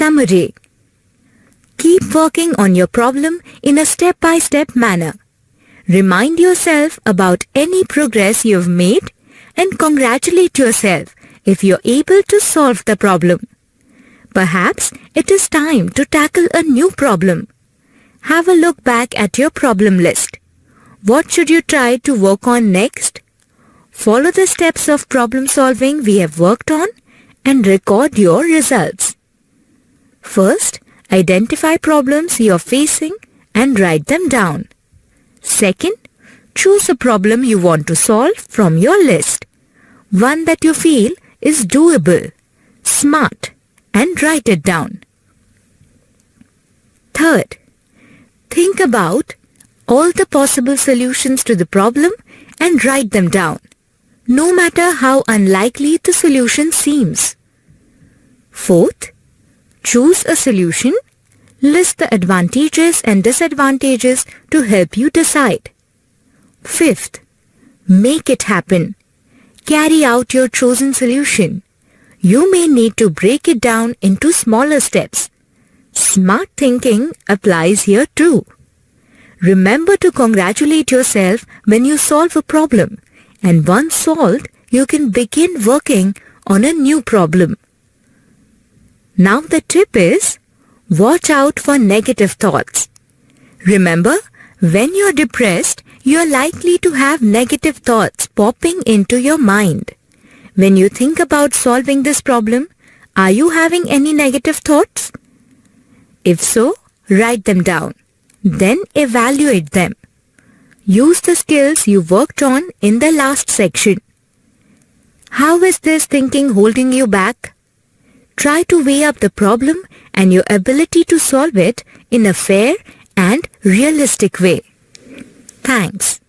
Summary. Keep working on your problem in a step-by-step manner. Remind yourself about any progress you've made and congratulate yourself if you're able to solve the problem. Perhaps it is time to tackle a new problem. Have a look back at your problem list. What should you try to work on next? Follow the steps of problem solving we have worked on and record your results. First, identify problems you are facing and write them down. Second, choose a problem you want to solve from your list. One that you feel is doable, smart, and write it down. Third, think about all the possible solutions to the problem and write them down, no matter how unlikely the solution seems. Fourth, choose a solution. List the advantages and disadvantages to help you decide. Fifth, make it happen. Carry out your chosen solution. You may need to break it down into smaller steps. Smart thinking applies here too. Remember to congratulate yourself when you solve a problem, and once solved, you can begin working on a new problem. Now the tip is, watch out for negative thoughts. Remember, when you're depressed, you're likely to have negative thoughts popping into your mind. When you think about solving this problem, are you having any negative thoughts? If so, write them down. Then evaluate them. Use the skills you worked on in the last section. How is this thinking holding you back? Try to weigh up the problem and your ability to solve it in a fair and realistic way. Thanks.